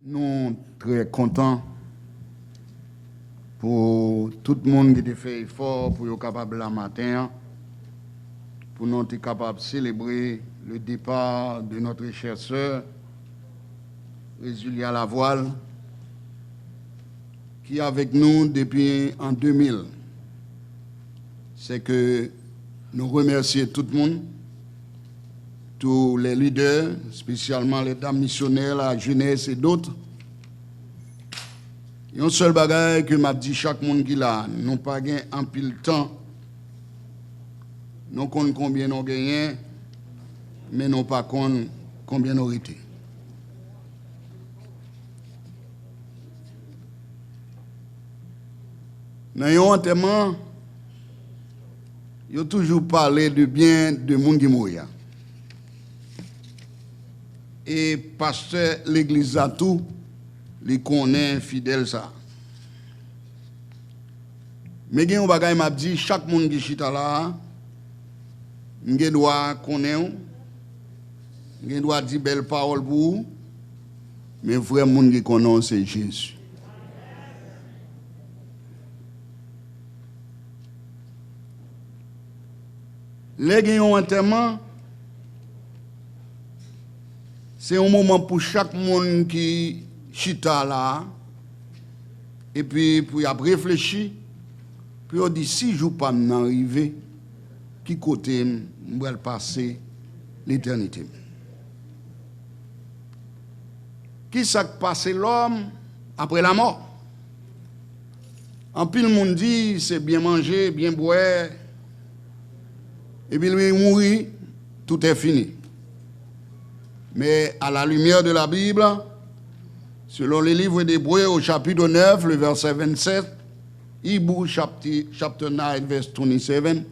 Nous très contents pour tout le monde qui a fait effort pour être capable la matin, pour nous être capable de célébrer le départ de notre chère sœur, Résulia Lavoile, qui est avec nous depuis en 2000. C'est que nous remercions tout le monde, tous les leaders, spécialement les dames missionnaires, la jeunesse et d'autres. Il y a un seul bagage que m'a dit chaque monde qui l'a, nous pas gagné en pile temps, nous comptons combien nous gagné, mais nous pas comptons combien nous été. Dans un enterrement, il a toujours parlé de bien de monde qui mourir. Et pasteur l'église a tout, les connaît fidèle ça. Mais il y a un bagage m'a dit chaque monde qui chita là, il doit connaître, il doit dire belle parole pour vous, mais vrai monde qui connaît c'est Jésus. Les gens ont enterrement, c'est un moment pour chaque monde qui chita là, et puis pour y réfléchir, puis on dit si je ne pas m'arriver, qui côté je vais passer l'éternité. Qui s'est passé l'homme après la mort? En pile monde dit c'est bien manger, bien boire, et puis lui mourir, tout est fini. Mais à la lumière de la Bible, selon les livres d'Hébreux au chapitre 9, le verset 27, Hebrews chapter 9, verse 27,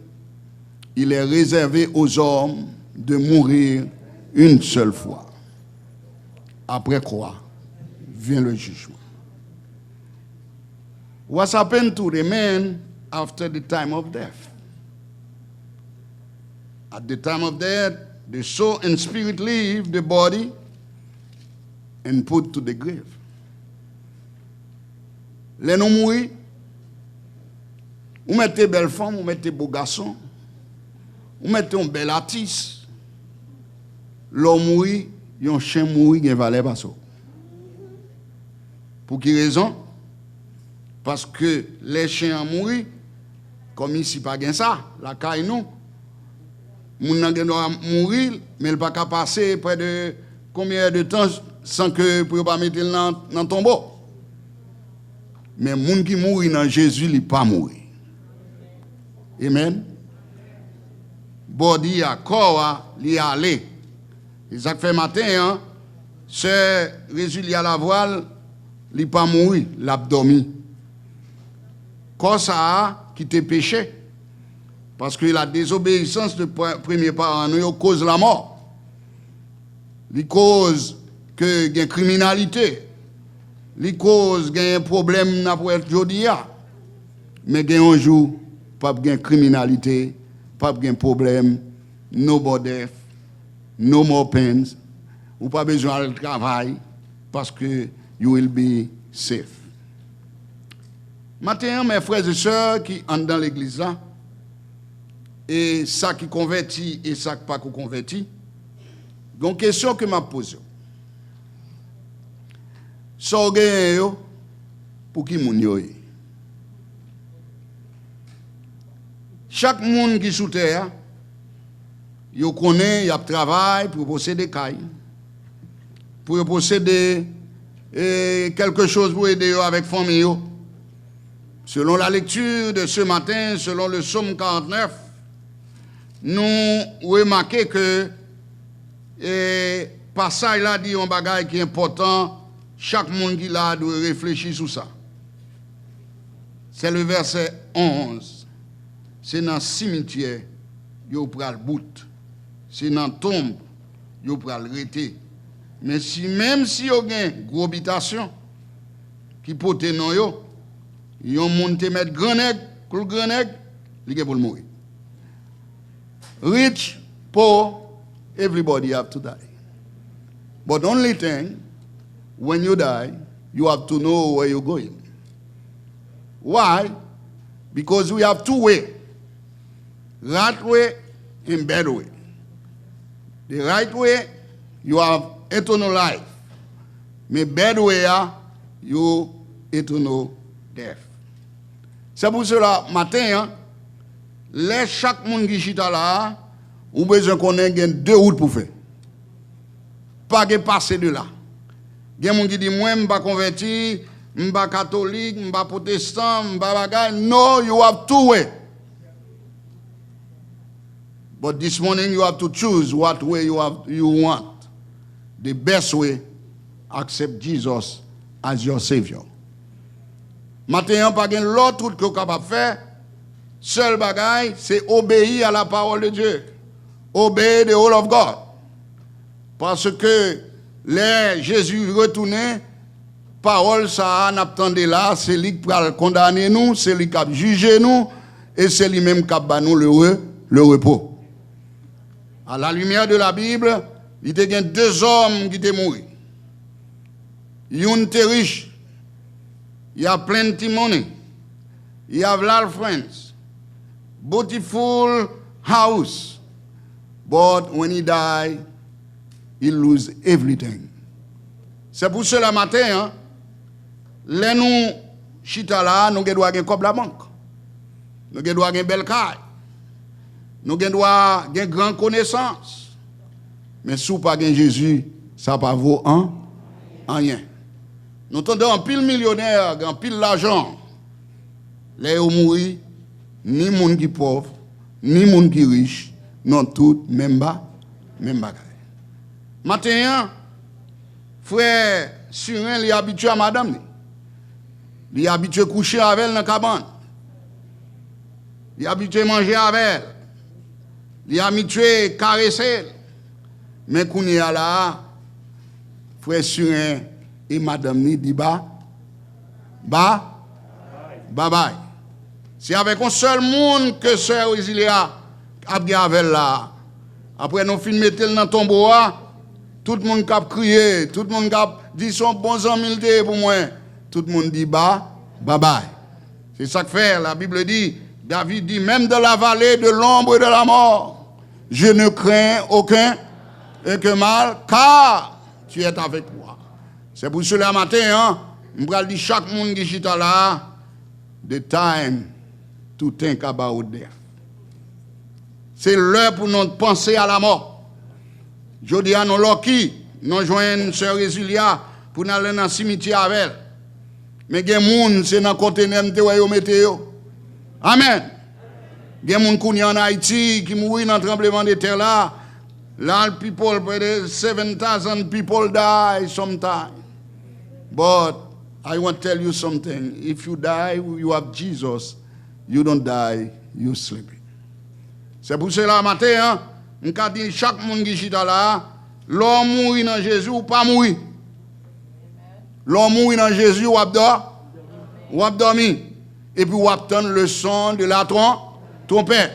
il est réservé aux hommes de mourir une seule fois. Après quoi vient le jugement. What happened to the man after the time of death? At the time of death, the soul and spirit leave the body and put to the grave. Les non mourir, vous mettez belle femme, vous mettez beau garçon, vous mettez un bel artiste. L'homme mourir, un chien mourir, il va aller passer. Pour quelle raison? Parce que les chiens mourir, comme ici, pas bien ça, la caille nous. Moun nan gen doit mourir, mais il pas qu'à passer près de combien de temps sans que pour pas mettre dans tombeau. Mais moun qui mourit dans Jésus, il pas mourir. Amen. Body à corps li aller. Et ça fait matin hein, ce Résulia Lavoile, il pas mourir, l'abdomen. Corps ça qui te péché. Parce que la désobéissance de premier parent nous cause la mort. Il cause que il y a criminalité. Il cause qu'il y a un problème n'après jodia. Mais il y a un jour pas de criminalité, pas de problème, no more death, no more pains, ou pas besoin de travail parce que you will be safe. Maintenant, mes frères et sœurs qui entrent dans l'église là, et ça qui convertit et ça qui pas convertit. Donc, question que m'a posée. So gagne pour qui moun yo. Chaque monde qui sous terre, yo connaît, y a travail pour posséder caille, pour posséder quelque chose pour aider avec famille. Selon la lecture de ce matin, selon le psaume 49, nous remarquons que le passage là dit un bagage qui est important, chaque monde qui là doit réfléchir sur ça. C'est le verset 11. C'est dans le cimetière, vous prenez le bout. C'est dans la tombe, vous prenez le rete. Mais si, même si vous avez une grosse habitation qui peut être non, vous avez un monde qui met grand nègre, il est pour mourir. Rich, poor, everybody have to die. But the only thing, when you die, you have to know where you're going. Why? Because we have two ways. Right way and bad way. The right way, you have eternal life. Mais bad way, you eternal death. C'est pour cela, matin, les chaque monde qui chita là, ou besoin qu'on ait deux routes pour faire. Pas de passer de là. Il y a des gens qui disent, moi, je ne suis pas converti, je ne suis pas catholique, je ne suis pas protestant, je ne suis pas bagage. No, you have two ways. But this morning you have to choose what way you want. The best way, accept Jesus as your Savior. Maintenant, pas de l'autre route que vous êtes capable de faire. Seul bagage, c'est obéir à la parole de Dieu. Obey the whole of God. Parce que les Jésus retourné, parole ça n'attendait là, c'est lui qui va condamner nous, c'est lui qui va juger nous, et c'est lui-même qui va nous le repos. À la lumière de la Bible, il y a deux hommes qui étaient morts. Un était riche, il a plenty money, il a lot of friends, beautiful house, but when he died, he lose everything. C'est pour cela matin, hein, les nous chita là, nous devons avoir comme la banque, nous devons avoir une belle caille, nous devons avoir une grande connaissance. Mais si vous n'avez pas Jésus, ça ne vaut rien. Nous entendons un pile millionnaire, un pile l'argent. Les gens mourir, ni monde qui pauvre, ni monde qui riche, non tout même bagaille. Maintenant, frère Surin, il est habitué à madame. Il est habitué à coucher avec elle dans la cabane. Il est habitué à manger avec elle. Il est habitué à caresser. Mais quand il est là, frère Surin et madame ni dit bye bye. C'est avec un seul monde que sœur Isilia a bien avec là. Après nous fin mettre dans tombeau, tout le monde a crié, tout le monde a dit son bon ami pour moi. Tout le monde dit bye bye. C'est ça que fait la Bible dit, David dit même dans la vallée de l'ombre de la mort, je ne crains aucun mal car tu es avec moi. C'est pour cela matin, je vais dire chaque monde qui est là, the time to think about death. C'est l'heure pour nous penser à la mort. Je dis à nos loki, nous joignons sœur Isilia pour nous aller dans le cimetière avec elle. Mais il y a des gens qui sont dans le conteneur de météo. Amen. Il y a des gens qui sont en Haïti qui mourent dans le tremblement de terre là. Là, people, 7,000 people die sometimes. But I want to tell you something. If you die, you have Jesus. You don't die, you sleep. C'est pour cela, matin, on a dit chaque monde qui est là, l'homme mourit dans Jésus ou pas mourir. L'homme mourit dans Jésus ou dormi. Et puis ou attendre le son de la trompette.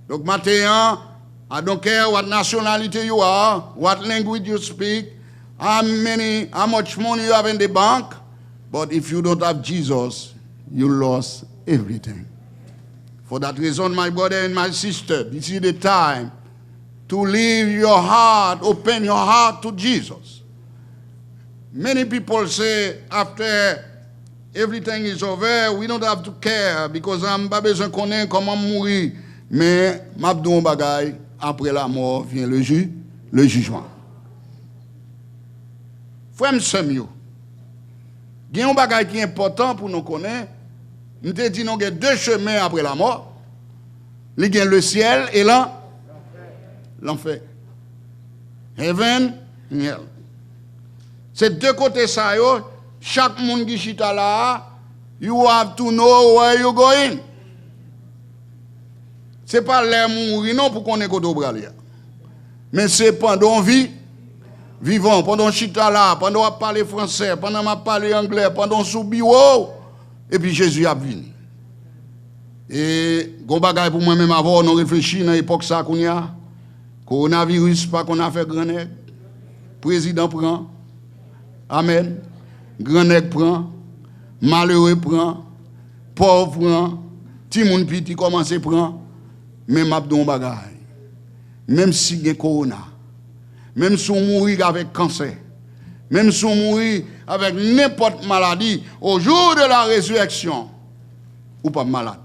Donc matin, I don't care what nationality you are, what language you speak, how much money you have in the bank, but if you don't have Jesus, you lost everything. For that reason, my brother and my sister, this is the time to leave your heart, open your heart to Jesus. Many people say after everything is over, we don't have to care because I'm pas besoin connaître comment mourir. Mais m'abdou bagay, après la mort vient le jugement. Frère Samuel, il y a un bagay qui est important pour nous connaître. Nous te dit qu'il y a deux chemins après la mort. Il y a le ciel et l'enfer. Heaven and hell. C'est deux côtés ça. Chaque monde qui chita là, you have to know where you're going. Ce n'est pas l'air mourir non pour qu'on ait côté bralia. Mais c'est pendant vivant, pendant chita là, pendant on parler français, pendant on parler anglais, pendant sous bureau. Et puis Jésus a venu. Et gon bagay pour moi-même avant, on réfléchit dans l'époque ça qu'on y a. Coronavirus, pas qu'on a fait grand nègre. Président prend. Amen. Grand nèg prend, malheureux prend, pauvre prend, petit moun petit commence à prendre, même abdon bagay. Même si il y a corona, même si on mourit avec cancer, même si on mourit avec n'importe maladie, au jour de la résurrection, ou pas malade.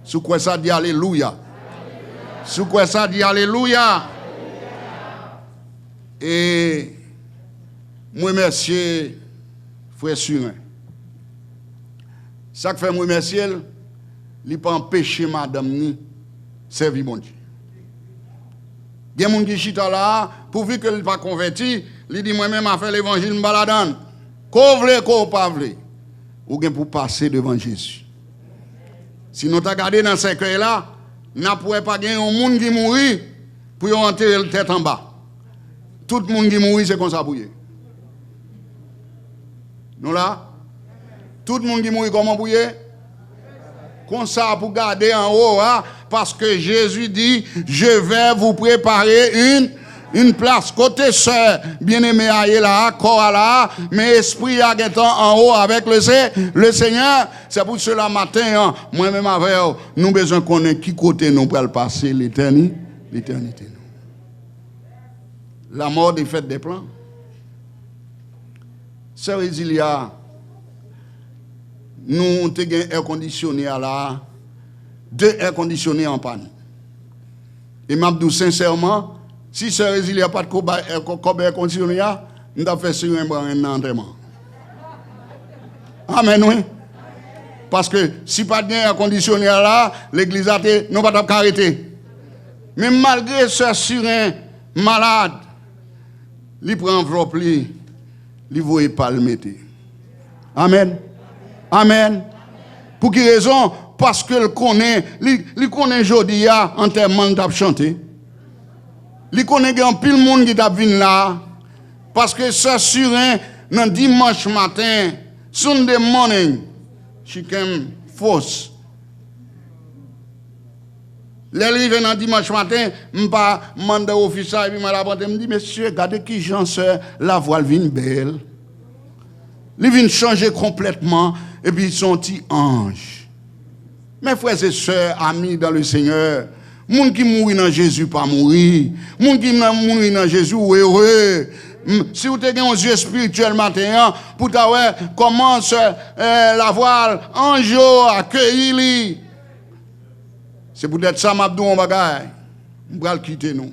Sous quoi ça dit alléluia? Sous quoi ça dit alléluia? Et moi remercie frère Surin. Ça que fait moi remercier, il n'a pas empêché madame ni servir mon Dieu. Il y a des gens qui chita là, pourvu qu'elle ne pas converti, il dit moi-même à faire l'évangile me baladan. Qu'on vle, qu'on pas vle. Ou bien pour passer devant Jésus. Si nous t'as gardé dans ce cercueil là, n'a pourrait pas gagner un monde qui mourit pour enterrer la tête en bas. Tout le monde qui mourit c'est comme ça pour eux. Nous là, tout le monde qui mourit comment pour eux? Comme ça pour garder en haut, hein? Parce que Jésus dit, je vais vous préparer une place. Côté sœur, bien-aimé aïe là, corps là, mais esprit à en haut avec le Seigneur. C'est pour cela matin, hein, moi-même avec nous besoin qu'on ait qui côté nous pour le passer l'éternité. La mort des fêtes des plans. Sœur Isilia, nous avons un air conditionné là, 2 air conditionnés en panne. Et je dis sincèrement, si Sœur Isilia n'a pas de air conditionné, nous avons fait sur un entraînement. Amen, oui. Parce que si pas de air conditionné là, l'église a été, nous ne pouvons pas arrêter. Mais malgré Sœur Surin malade, il prend enveloppe, il ne voit pas le mettre. Amen. Amen. Pour quelle raison? Parce que le connaît aujourd'hui en termes de chanter. Il connaît un pile monde qui t'a venu là. Parce que ça Surin, dans dimanche matin, Sunday morning, she came force. L'arrivée dans dimanche matin, je ne pas demander au officier et puis je me dis, monsieur, regardez qui j'en sais, la voile vient belle. Il vient changer complètement et puis ils sont petits anges. Mes frères et sœurs, amis dans le Seigneur, moun qui mourit dans Jésus pas mourir, moun qui mourit dans Jésus heureux. Si vous avez un yeux spirituel matin, pour savoir comment la voile ange accueillir. C'est peut-être ça m'a dit on bagaille. On va le quitter nous.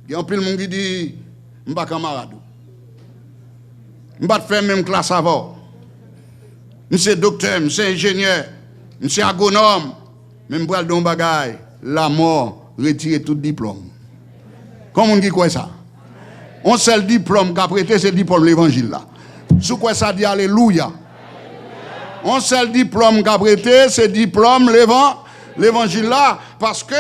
Il y a un peu de monde qui dit je ne suis pas camarade. Je ne vais pas faire même classe avant. Je suis docteur, je suis ingénieur, je suis agronome. Mais je vais le bagaille. La mort retire tout diplôme. Comment on dit quoi ça? On sait le diplôme qu'a prêté, c'est le diplôme de l'évangile là. Sous quoi ça dit alléluia? On sait le diplôme qu'a prêté, c'est le diplôme l'évangile là, parce que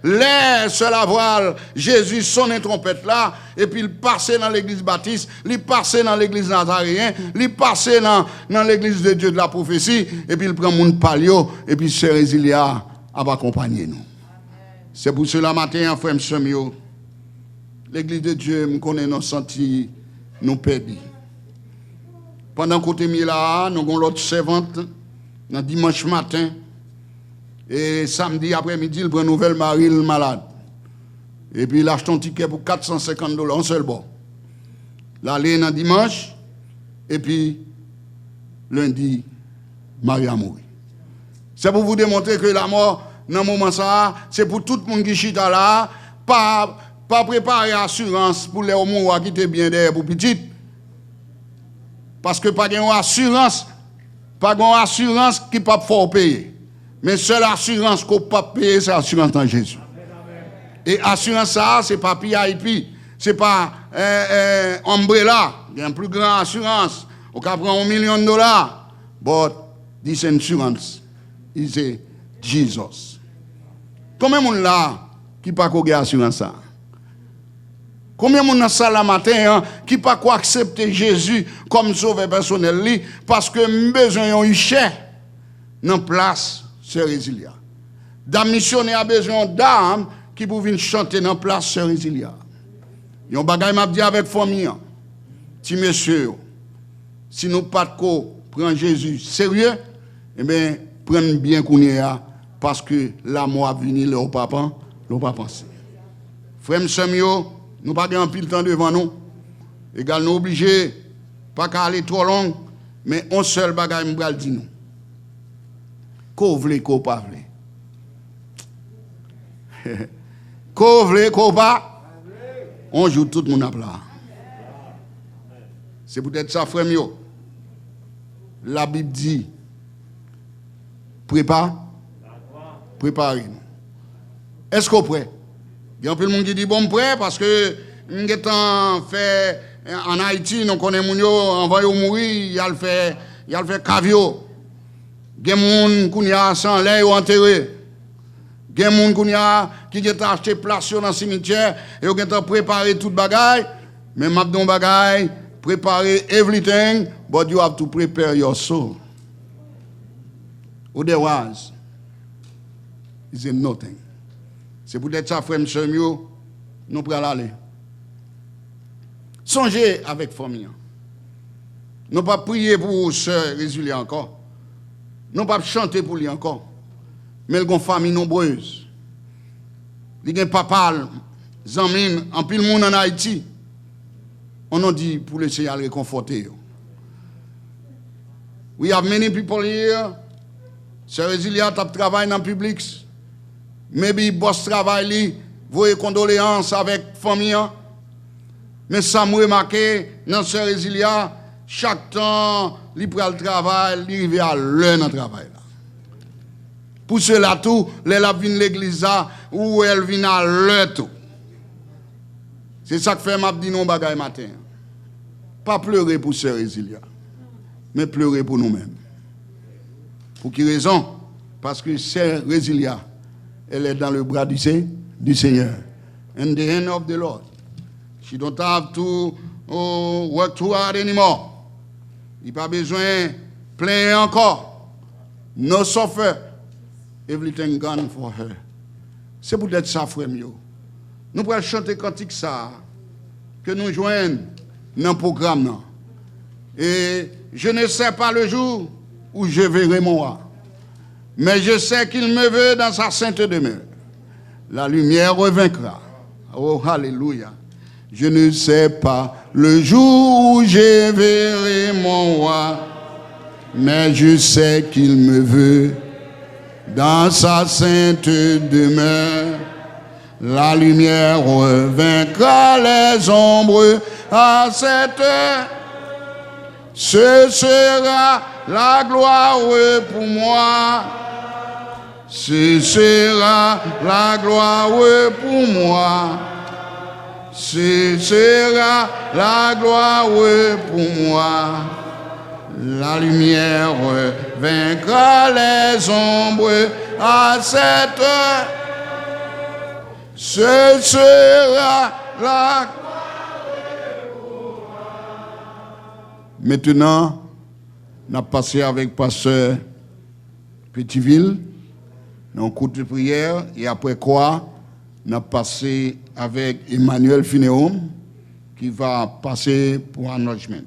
l'air se la voile, Jésus sonne une trompette là, et puis il passait dans l'église baptiste, il passait dans l'église nazaréenne, il passait dans l'église de Dieu de la prophétie, et puis il prend mon palio, et puis Sœur Isilia va accompagner nous. C'est pour cela matin, frère Msemio, l'église de Dieu, me connaît nos sentis, nous perdus. Pendant qu'on est mis là, nous avons l'autre servante, dans dimanche matin, et samedi après-midi, il prend une nouvelle mari, le malade. Et puis il achète un ticket pour $450, un seul bon. L'aller dans dimanche, et puis lundi, Marie a mouru. C'est pour vous démontrer que la mort, dans ce moment ça, c'est pour tout le monde qui chita là, pas préparer assurance pour les hommes qui étaient bien derrière pour petit. Parce que pas d'assurance, qui ne peut pas payer. Mais seule assurance qu'on peut payer, c'est l'assurance dans Jésus. Et assurance ça, c'est pas PIP, c'est pas Umbrella, il y a une plus grande assurance. On peut prendre $1 million. But this insurance is a Jesus. Combien de monde là qui pas qu'au assurance ça? Combien de monde dans salle la matin qui pas quoi accepter Jésus comme sauveur personnel parce que besoin de cher dans place Sœur Isilia. Dame missionnaire a besoin d'âme qui pour venir chanter dans place Sœur Isilia. Yon bagay m'a dit avec famille. Ti monsieur, si nous pas de prendre Jésus sérieux, eh bien, prendre bien qu'on y a, parce que la mort vient, leur papa, leur pas penser. Frère Samuel, nous pas grand pile temps devant nous. Égal, nous obligés, pas qu'à aller trop long, mais un seul bagage, nous va dire nous. Qu'on veut, qu'on pas veut. Qu'on veut, qu'on pas, on joue tout le monde à plat. C'est peut-être ça, frère mio. La Bible dit, préparez-nous. Est-ce qu'on est prêt? Il y a un peu de monde qui dit, bon, prêt, parce que nous avons fait en Haïti, nous connaissons les gens, envoyé mourir, il a fait cavio. Il y a des gens qui ont sans l'air ou enterré. Il y a des gens qui ont acheté place dans le cimetière et qui ont préparé tout le bagage. Mais je dis bagage, préparer everything, but you have to prepare your soul. Otherwise, it's nothing. C'est peut-être ça, frère Samuel, nous prenons aller. Songez avec famille. Nous pas prier pour sœur Résilia encore. Nous pas chanter pour lui encore. Mais il y a une famille nombreuse. Il y a un papa, Zamine, en pile monde en Haïti. On a dit pour laisser aller réconforter. We have many people here. Sœur Résilia travaille dans le public. Maybe boss travail, voyez condoléances avec famille. Mais ça m'a remarqué, dans Sœur Résilia, chaque temps, il prend le travail, il arrive à l'heure dans le travail. Pour cela tout, elle vient l'église ou elle vient à l'heure tout. C'est ça que fait m'a dit non bagaille matin. Pas pleurer pour Sœur Résilia, mais pleurer pour nous-mêmes. Pour quelle raison? Parce que Sœur Résilia, elle est dans le bras du Seigneur. In the hand of the Lord. She don't have to work too hard anymore. Il n'y a pas besoin de plaindre encore. No suffer. Everything gone for her. C'est peut-être ça, frère mio. Nous pouvons chanter cantique ça, que nous joignons dans le programme. Et je ne sais pas le jour où je verrai mon roi. Mais je sais qu'il me veut dans sa sainte demeure. La lumière revaincra. Oh, alléluia. Je ne sais pas le jour où je verrai mon roi, mais je sais qu'il me veut dans sa sainte demeure. La lumière revaincra les ombres à cette heure. Ce sera la gloire pour moi. Ce sera la gloire pour moi. Ce sera la gloire pour moi. La lumière vaincra les ombres à cette heure. Ce sera la gloire pour moi. Maintenant, on a passé avec pasteur Petiteville. Dans un coup de prière, et après quoi, on a passé avec Emmanuel Finéum, qui va passer pour un logement.